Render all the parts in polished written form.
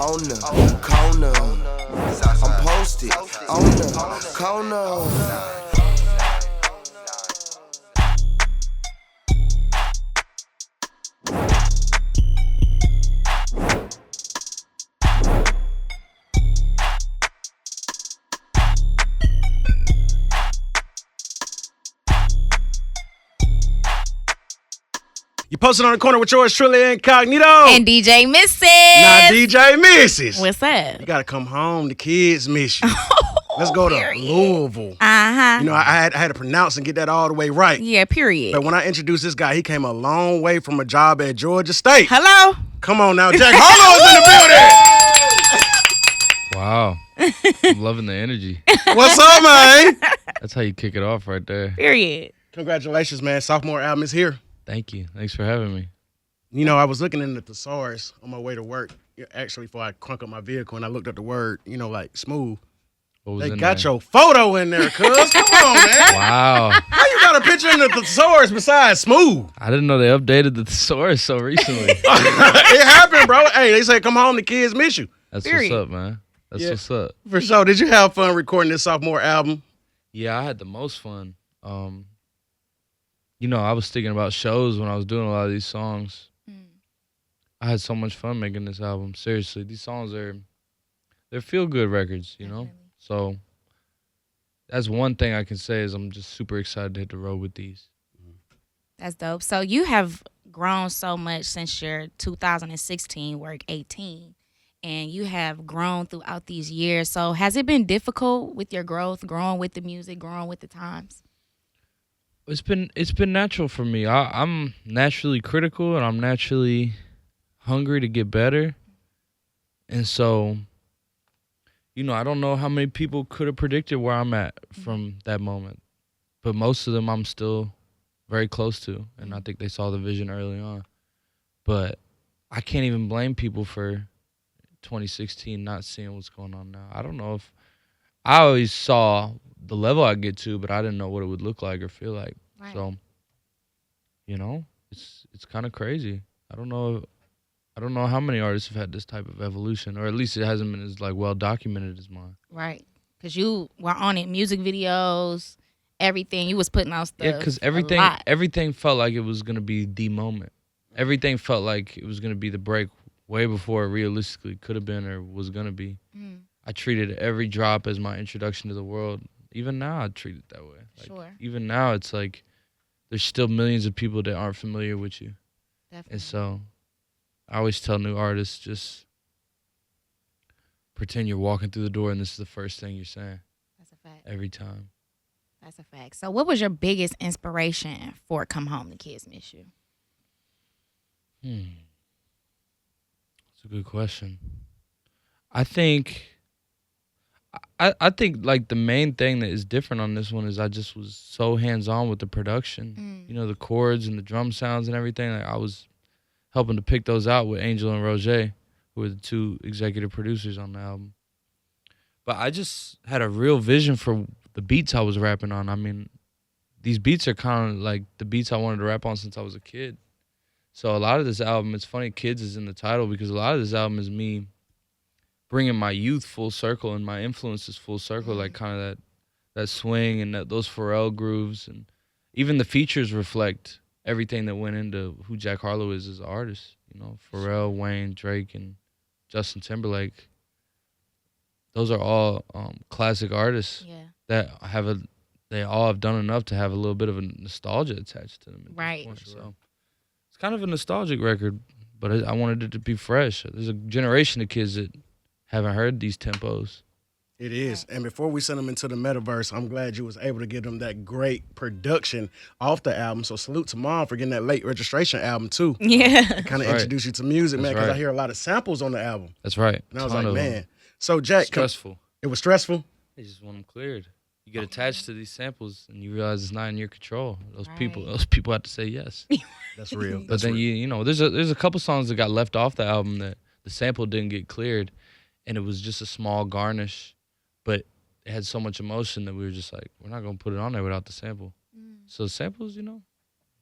on the corner. I'm posted on the corner. You posted on the corner with yours truly incognito. And DJ Mrs. Not DJ Mrs. What's up? You gotta come home. The kids miss you. Let's go to Louisville. Uh-huh. You know, I had to pronounce and get that all the way right. Yeah, period. But when I introduced this guy, he came a long way from a job at Georgia State. Hello? Come on now, Jack Harlow is in the Wow. I'm loving the energy. building. What's up, man? That's how you kick it off right there. Period. Congratulations, man. Sophomore album is here. Thank you. Thanks for having me. You know, I was looking in the thesaurus on my way to work, actually, before I crunk up my vehicle, and I looked up the word, you know, like smooth. What was They in got there? your photo in there, cuz. Come on, man. Wow. How you got a picture in the thesaurus besides smooth? I didn't know they updated the thesaurus so recently. It happened, bro. Hey, they said, come home, the kids miss you. That's Period. what's up, man. That's Yeah. what's up. For sure. Did you have fun recording this sophomore album? Yeah, I had the most fun. You know, I was thinking about shows when I was doing a lot of these songs. I had so much fun making this album. Seriously, these songs they're feel-good records, you know? So that's one thing I can say is I'm just super excited to hit the road with these. That's dope. So you have grown so much since your 2016 work, 18, and you have grown throughout these years. So has it been difficult with your growth, growing with the music, growing with the times? It's been natural for me. I'm naturally critical and I'm naturally hungry to get better. And so, you know, I don't know how many people could have predicted where I'm at from that moment. But most of them I'm still very close to. And I think they saw the vision early on. But I can't even blame people for 2016 not seeing what's going on now. I don't know if I always saw the level I get to, but I didn't know what it would look like or feel like. Right. So, you know, it's kind of crazy. I don't know how many artists have had this type of evolution, or at least it hasn't been as like well documented as mine. Right. Because you were on it, music videos, everything. You was putting out stuff. Yeah, because everything felt like it was gonna be the moment. Everything felt like it was gonna be the break way before it realistically could have been or was gonna be. I treated every drop as my introduction to the world. Even now, I treat it that way. Like, Sure. Even now, it's like there's still millions of people that aren't familiar with you. Definitely. And so I always tell new artists, just pretend you're walking through the door and this is the first thing you're saying. That's a fact. Every time. That's a fact. So what was your biggest inspiration for Come Home, The Kids Miss You? That's a good question. I think like the main thing that is different on this one is I just was so hands-on with the production. You know, the chords and the drum sounds and everything. Like I was helping to pick those out with Angel and Roger, who are the two executive producers on the album. But I just had a real vision for the beats I was rapping on. I mean, these beats are kind of like the beats I wanted to rap on since I was a kid. So a lot of this album, it's funny, Kids is in the title because a lot of this album is me bringing my youth full circle and my influences full circle, like kind of that swing and those Pharrell grooves. And even the features reflect everything that went into who Jack Harlow is as an artist. You know, Pharrell, Wayne, Drake, and Justin Timberlake. Those are all classic artists that they all have done enough to have a little bit of a nostalgia attached to them. At Right. this point. So it's kind of a nostalgic record, but I wanted it to be fresh. There's a generation of kids that haven't heard these tempos. It is. And before we send them into the metaverse, I'm glad you was able to give them that great production off the album. So salute to Mom for getting that late registration album, too. Yeah. Kind of right. introduce you to music, man, That's because I right. hear a lot of samples on the album. That's right. And I was Ton like, of man. them. So, Jack, Stressful. it was stressful? They just want them cleared. You get attached to these samples and you realize it's not in your control. Those Right. people have to say yes. That's real. But That's then real. you know, there's a couple songs that got left off the album that the sample didn't get cleared, and it was just a small garnish, but it had so much emotion that we were just like, we're not gonna put it on there without the sample. So samples, you know,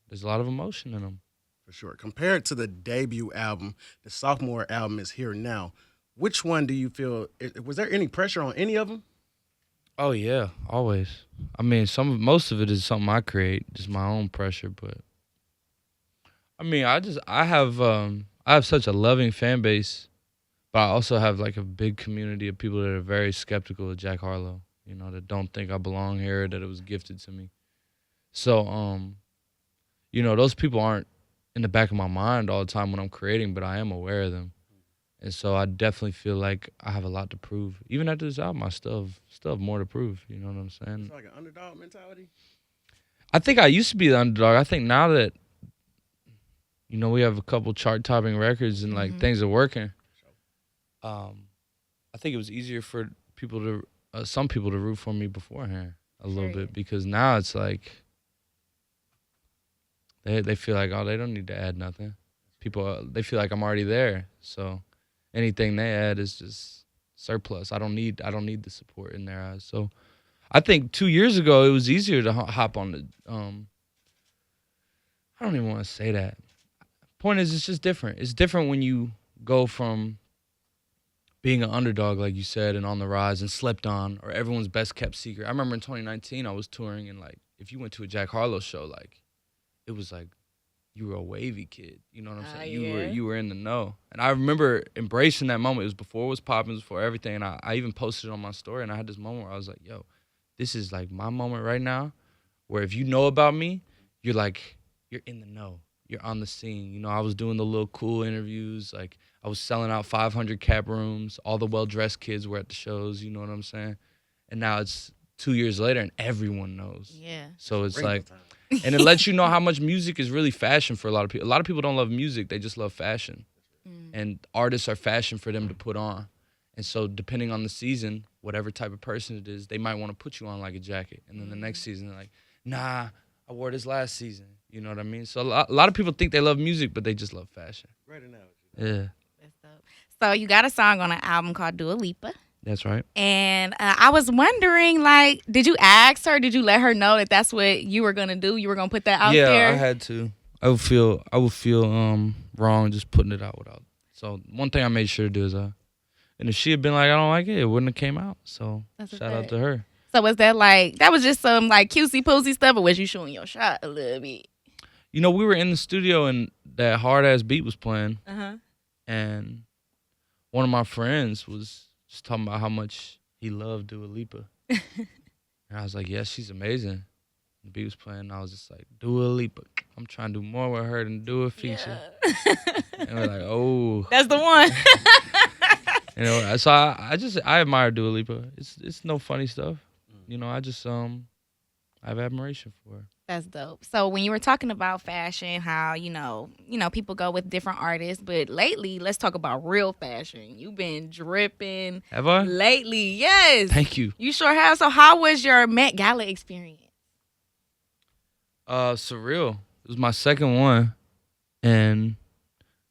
there's a lot of emotion in them. For sure. Compared to the debut album, the sophomore album is here now. Which one do you feel? Was there any pressure on any of them? Oh yeah, always. I mean, most of it is something I create, just my own pressure. But I mean, I have such a loving fan base, but I also have like a big community of people that are very skeptical of Jack Harlow. You know, that don't think I belong here, that it was gifted to me. So you know, those people aren't in the back of my mind all the time when I'm creating, but I am aware of them. And so I definitely feel like I have a lot to prove. Even after this album, I still have more to prove. You know what I'm saying? It's like an underdog mentality. I think I used to be the underdog. I think now that, you know, we have a couple chart-topping records and like things are working, I think it was easier for people to, some people to root for me beforehand a little bit, because now it's like they feel like, oh, they don't need to add nothing. People, they feel like I'm already there, so anything they add is just surplus. I don't need the support in their eyes. So I think 2 years ago it was easier to hop on the. I don't even want to say that. Point is, it's just different. It's different when you go from being an underdog, like you said, and on the rise and slept on, or everyone's best kept secret. I remember in 2019 I was touring, and like if you went to a Jack Harlow show, like it was like you were a wavy kid. You know what I'm saying? You were in the know. And I remember embracing that moment. It was before it was popping, it was before everything. And I even posted it on my story, and I had this moment where I was like, yo, this is like my moment right now, where if you know about me, you're like, you're in the know. You're on the scene. You know, I was doing the little cool interviews. Like I was selling out 500 cap rooms. All the well-dressed kids were at the shows. You know what I'm saying? And now it's 2 years later, and everyone knows. Yeah. So it's like, and it lets you know how much music is really fashion for a lot of people. A lot of people don't love music. They just love fashion. And artists are fashion for them to put on. And so depending on the season, whatever type of person it is, they might want to put you on like a jacket. And then the next season, they're like, nah, I wore this last season. You know what I mean? So a lot of people think they love music, but they just love fashion. Great analogy. Yeah. That's dope. So you got a song on an album called Dua Lipa. That's right. And I was wondering, like, did you ask her? Did you let her know that that's what you were gonna do? You were gonna put that out there? Yeah, I had to. I would feel wrong just putting it out without. So one thing I made sure to do is and if she had been like, I don't like it, it wouldn't have came out. So shout out to her. So was that like, that was just some like cutesy poosy stuff, or was you shooting your shot a little bit? You know, we were in the studio and that hard ass beat was playing, and one of my friends was just talking about how much he loved Dua Lipa. And I was like, yeah, she's amazing. The beat was playing, and I was just like, Dua Lipa. I'm trying to do more with her than do a feature. Yeah. And we're like, oh. That's the one. You know, so I admire Dua Lipa. It's no funny stuff. You know, I have admiration for her. That's dope. So when you were talking about fashion, how, you know, people go with different artists, but lately, let's talk about real fashion. You've been dripping. Have I? Lately, yes. Thank you. You sure have. So how was your Met Gala experience? Surreal. It was my second one, and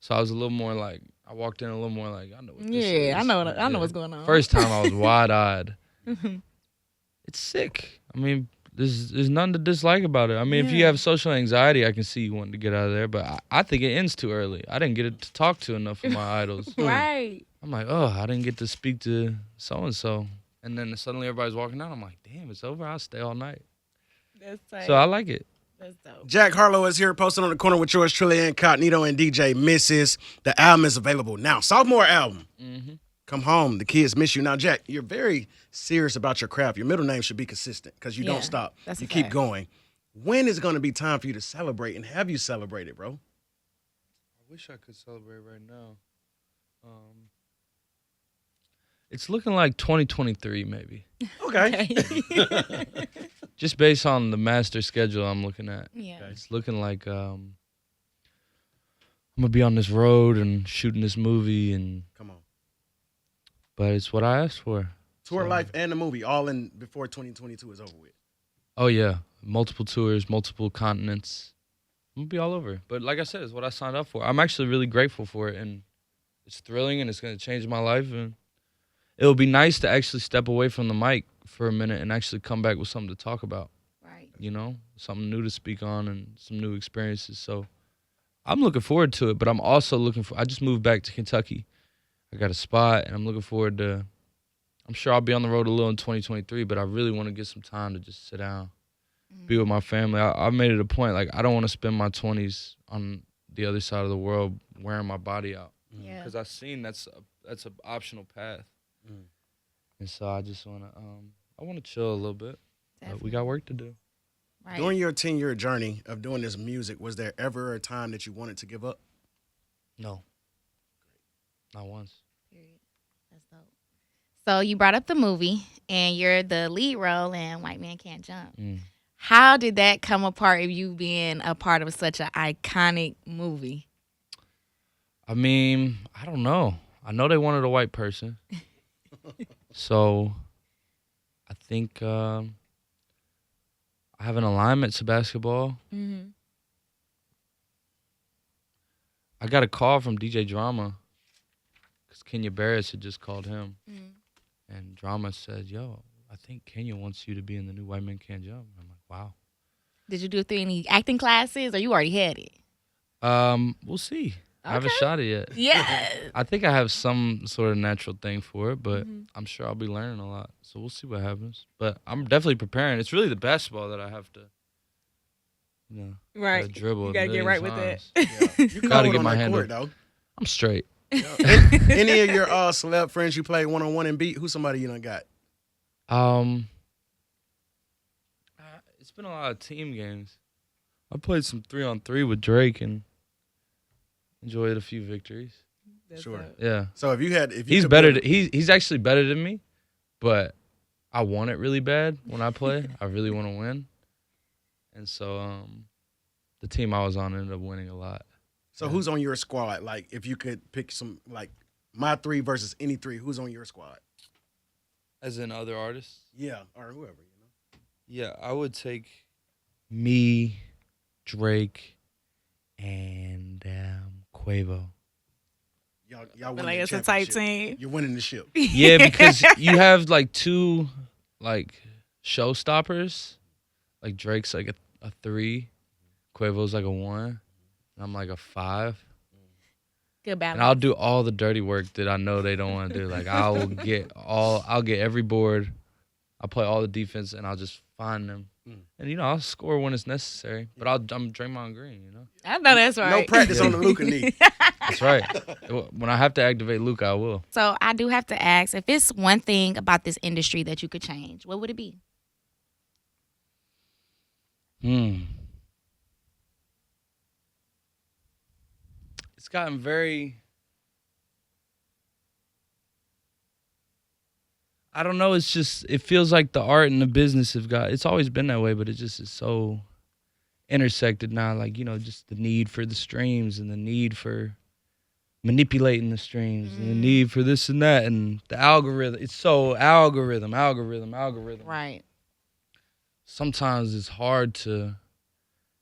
so I was a little more like, I walked in a little more like, I know what this is. I know what's going on. First time I was wide-eyed. It's sick. I mean, there's nothing to dislike about it. I mean, if you have social anxiety, I can see you wanting to get out of there, but I think it ends too early. I didn't get to talk to enough of my idols. Right. I'm like, oh, I didn't get to speak to so-and-so. And then suddenly everybody's walking out. I'm like, damn, it's over. I'll stay all night. That's tight. So I like it. That's dope. Jack Harlow is here, posted on the corner with yours truly, Incognito and DJ Mrs. The album is available now. Sophomore album. Come home. The kids miss you. Now, Jack, you're very serious about your craft. Your middle name should be consistent because you don't stop. You keep going. When is it going to be time for you to celebrate, and have you celebrated, bro? I wish I could celebrate right now. It's looking like 2023, maybe. Okay. Just based on the master schedule I'm looking at. Yeah. It's looking like I'm going to be on this road and shooting this movie. And Come on. But it's what I asked for. Tour life and the movie all in before 2022 is over with. Oh, yeah. Multiple tours, multiple continents. I'm going to be all over. But like I said, it's what I signed up for. I'm actually really grateful for it. And it's thrilling, and it's going to change my life. And it'll be nice to actually step away from the mic for a minute and actually come back with something to talk about. Right. You know, something new to speak on and some new experiences. So I'm looking forward to it, but I'm also I just moved back to Kentucky. I got a spot, and I'm looking forward to. I'm sure I'll be on the road a little in 2023, but I really want to get some time to just sit down, be with my family. I made it a point, like, I don't want to spend my 20s on the other side of the world wearing my body out. Yeah. Because I've seen that's an optional path. And so I just want to, I want to chill a little bit. But we got work to do. Right. During your 10-year journey of doing this music, was there ever a time that you wanted to give up? No. Not once. Period. That's dope. So you brought up the movie, and you're the lead role in White Man Can't Jump. How did that come apart of you being a part of such an iconic movie? I mean, I don't know. I know they wanted a white person. So I think I have an alignment to basketball. Mm-hmm. I got a call from DJ Drama because Kenya Barris had just called him. And Drama said, yo, I think Kenya wants you to be in the new White Man Can't Jump. I'm like, wow. Did you do it through any acting classes, or you already had it? We'll see. I haven't shot it yet. Yeah. I think I have some sort of natural thing for it, but I'm sure I'll be learning a lot. So we'll see what happens. But I'm definitely preparing. It's really the basketball that I have to, Right. dribble. You gotta get right with that. Yeah. You Gotta cold get on my that hand court, up. though. I'm straight. Any of your celeb friends you play one-on-one and beat, who's somebody you done got? It's been a lot of team games. I played some 3-on-3 with Drake and enjoyed a few victories. Sure. Yeah. So if you He's could better. build- He's actually better than me, but I want it really bad when I play. I really want to win, and so the team I was on ended up winning a lot. So who's on your squad? Like, if you could pick some, like, my three versus any three, who's on your squad? As in other artists? Yeah, or whoever, Yeah, I would take me, Drake, and Quavo. Y'all But winning like the it's a tight championship. team. You're winning the ship. Yeah, because you have like two like showstoppers. Like Drake's like a 3, Quavo's like a 1, and I'm like a 5. Good balance. And I'll do all the dirty work that I know they don't want to do. Like I'll get every board. I'll play all the defense, and I'll just find them. And I'll score when it's necessary. But I'm Draymond Green, I know that's right. No practice on the Luka knee. That's right. When I have to activate Luka, I will. So I do have to ask, if it's one thing about this industry that you could change, what would it be? It's gotten very, I don't know, it feels like the art and the business it's always been that way, but it just is so intersected now. Like, just the need for the streams and the need for manipulating the streams and the need for this and that and the algorithm. It's so algorithm. Right. Sometimes it's hard to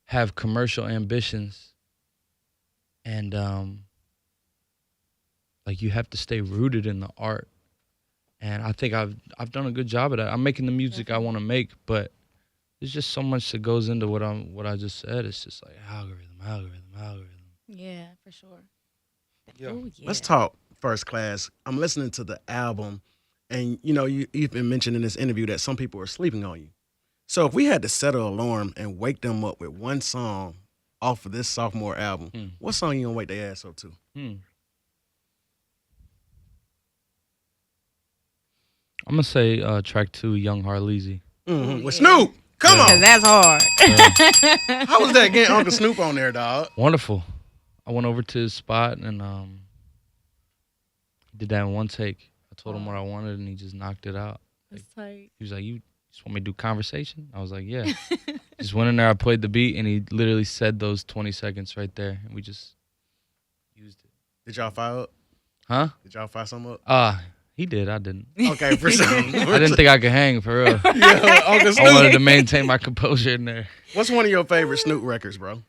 have commercial ambitions. And like you have to stay rooted in the art, and I think I've done a good job of that. I'm making the music I want to make, but there's just so much that goes into what I just said. It's just like algorithm. Yeah, for sure. Yeah. Ooh, yeah. Let's talk First Class. I'm listening to the album, and you've been mentioning in this interview that some people are sleeping on you. So if we had to set an alarm and wake them up with one song off of this sophomore album, what song you gonna wake their ass up to? I'm gonna say track 2, Young Harleezy. With Snoop. Come Because on. that's hard. How was that getting Uncle Snoop on there, dog? Wonderful. I went over to his spot and did that in one take. I told him what I wanted and he just knocked it out. That's tight. He was like, "You just want me to do conversation?" I was like, "Yeah." Just went in there, I played the beat, and he literally said those 20 seconds right there, and we just used it. Did y'all fire up? Huh? Did y'all fire something up? He did. I didn't. Okay, for sure. I didn't think I could hang, for real. Yeah, Uncle I wanted Snoop. to maintain my composure in there. What's one of your favorite Snoop records, bro?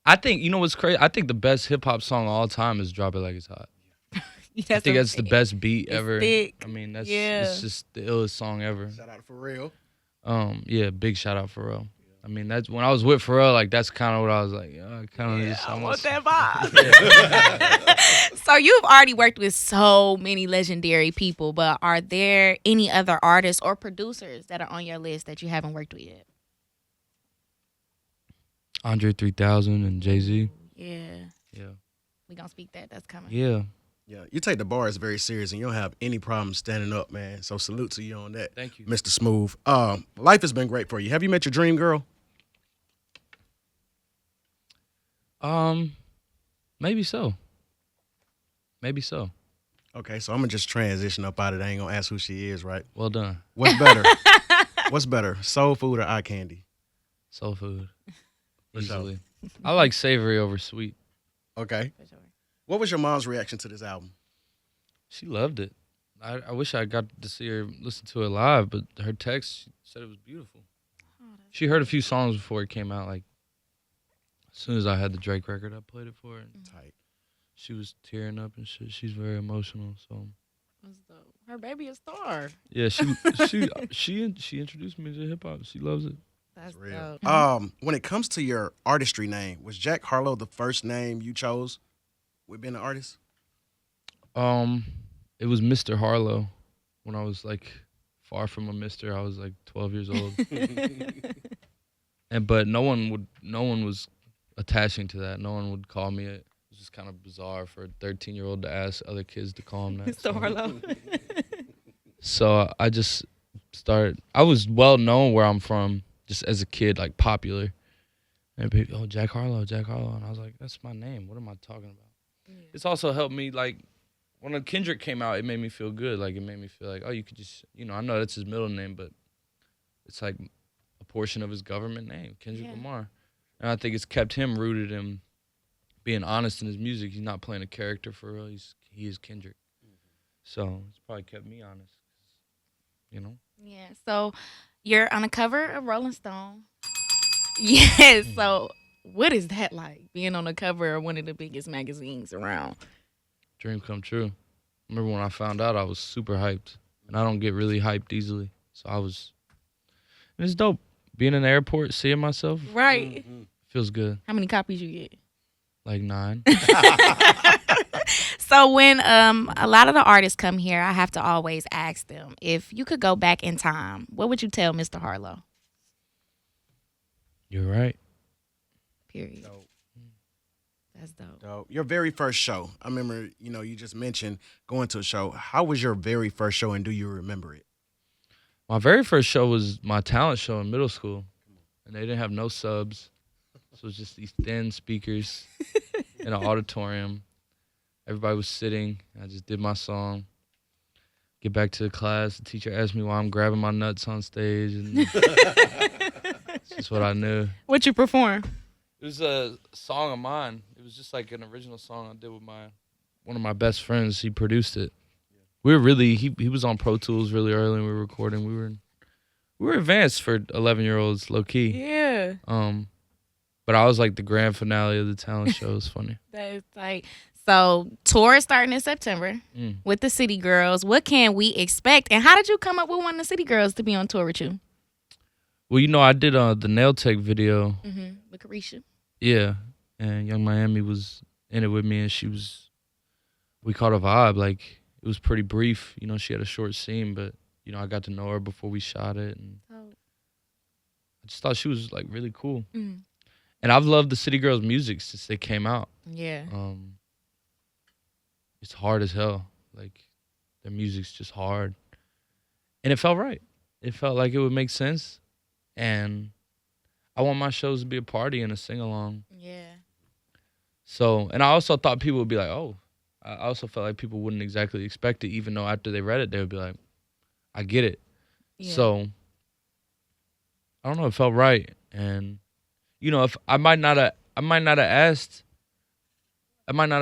I think, what's crazy? I think the best hip-hop song of all time is Drop It Like It's Hot. I think that's the best beat ever. thick. I mean, Yeah. it's just the illest song ever. Shout out to Pharrell. Yeah, big shout out Pharrell. I mean, that's when I was with Pharrell. Like that's kind of what I was like. I kind of just I almost. want that vibe. So you've already worked with so many legendary people, but are there any other artists or producers that are on your list that you haven't worked with yet? Andre 3000 and Jay-Z. Yeah. Yeah. We gonna speak that. That's coming. Yeah. Yeah, you take the bars very serious, and you don't have any problem standing up, man. So salute to you on that. Thank you. Mr. Smooth. Life has been great for you. Have you met your dream girl? Maybe so. Maybe so. Okay, so I'm gonna just transition up out of it. I ain't gonna ask who she is, right? Well done. What's better? What's better, soul food or eye candy? Soul food. For sure. Easily. I like savory over sweet. Okay. For sure. What was your mom's reaction to this album? She loved it. I wish I got to see her listen to it live, but her text said it was beautiful. She heard a few songs before it came out. Like as soon as I had the Drake record, I played it for her. And Tight. she was tearing up and shit. She's very emotional. So That's dope. Her baby a star. yeah, she introduced me to hip hop. She loves it. That's Real. dope. When it comes to your artistry name, was Jack Harlow the first name you chose with being an artist? It was Mr. Harlow when I was like far from a mister. I was like 12 years old. But no one was attaching to that. No one would call me it. It was just kind of bizarre for a 13-year-old to ask other kids to call him that. Mr. Harlow. So I just started. I was well known where I'm from, just as a kid, like popular. And people, Jack Harlow, Jack Harlow, and I was like, that's my name. What am I talking about? Yeah. It's also helped me like. When Kendrick came out, it made me feel good. Like, it made me feel like, oh, you could just, I know that's his middle name, but it's like a portion of his government name, Kendrick Lamar. And I think it's kept him rooted in being honest in his music. He's not playing a character for real. He is Kendrick. So it's probably kept me honest, Yeah. So you're on the cover of Rolling Stone. Yes. So what is that like, being on the cover of one of the biggest magazines around? Dream come true. I remember when I found out, I was super hyped. And I don't get really hyped easily. So and it's dope. Being in the airport, seeing myself. Right. Feels good. How many copies you get? Like 9. So when a lot of the artists come here, I have to always ask them, if you could go back in time, what would you tell Mr. Harlow? You're right. Period. Dope. That's dope. Dope. Your very first show. I remember, you just mentioned going to a show. How was your very first show, and do you remember it? My very first show was my talent show in middle school. And they didn't have no subs. So it was just these thin speakers in an auditorium. Everybody was sitting. I just did my song. Get back to the class. The teacher asked me why I'm grabbing my nuts on stage. And it's just what I knew. What you perform? It was a song of mine. It was just like an original song I did with one of my best friends. He produced it. We were really he was on Pro Tools really early and we were recording. We were advanced for 11-year-olds, low key. Yeah. But I was like the grand finale of the talent show. It was funny. That's like, so tour is starting in September with the City Girls. What can we expect? And how did you come up with one of the City Girls to be on tour with you? Well, I did the Nail Tech video. With Carisha. Yeah, and Young Miami was in it with me, and we caught a vibe. Like, it was pretty brief. She had a short scene, but, I got to know her before we shot it. And I just thought she was, like, really cool. And I've loved the City Girls music since they came out. Yeah. It's hard as hell. Like, their music's just hard. And it felt right. It felt like it would make sense. And I want my shows to be a party and a sing-along. Yeah. So, and I also thought people would be like, oh. I also felt like people wouldn't exactly expect it, even though after they read it, they would be like, I get it. Yeah. So, I don't know, it felt right. And, if I might not have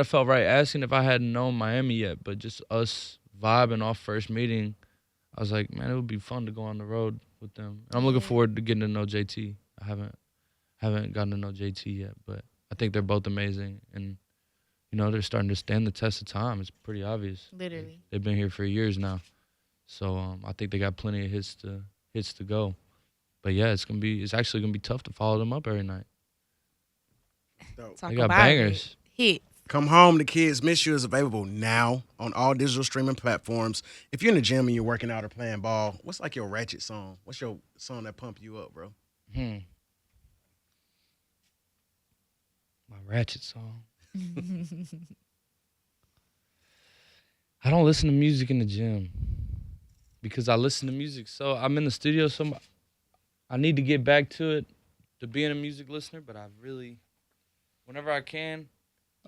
felt right asking if I hadn't known Miami yet, but just us vibing off first meeting, I was like, man, it would be fun to go on the road with them. And I'm looking forward to getting to know JT. I haven't gotten to know JT yet, but I think they're both amazing. And, they're starting to stand the test of time. It's pretty obvious. Literally. They've been here for years now. So I think they got plenty of hits to go. But yeah, it's actually gonna be tough to follow them up every night. Talk They got about bangers. it. Hit. Come Home, The Kids Miss You is available now on all digital streaming platforms. If you're in the gym and you're working out or playing ball, what's like your ratchet song? What's your song that pump you up, bro? My ratchet song. I don't listen to music in the gym because I listen to music. So I'm in the studio, so I need to get back to it, to being a music listener. But I really, whenever I can,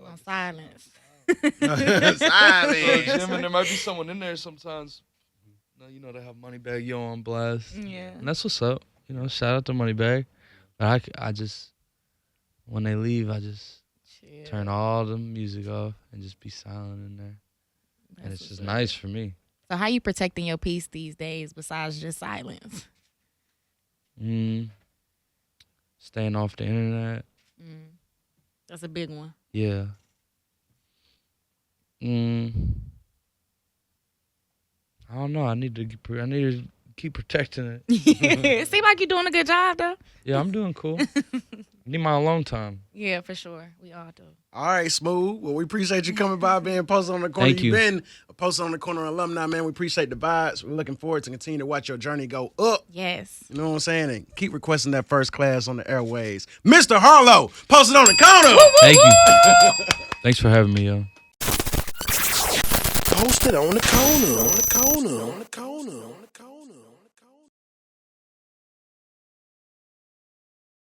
On silence. Silence. gym, and there might be someone in there sometimes. You know, they have Moneybag Yo on blast. Yeah. And that's what's up. You know, shout out to Moneybag. But I just, when they leave, I just Chill. turn all the music off and just be silent in there. And it's just nice for me. So how you protecting your peace these days besides just silence? Staying off the internet. That's a big one. Yeah. I don't know. I need to keep protecting it. It seems like you're doing a good job, though. Yeah, I'm doing cool. Need my alone time. Yeah, for sure. We all do. All right, Smooth. Well, we appreciate you coming by, being posted on the corner. Thank you. You've been a posted on the corner alumni, man. We appreciate the vibes. We're looking forward to continue to watch your journey go up. Yes. You know what I'm saying? And keep requesting that first class on the airways. Mr. Harlow, posted on the corner. Thank you. Thanks for having me, yo. Posted on the corner. On the corner. On the corner. On the corner.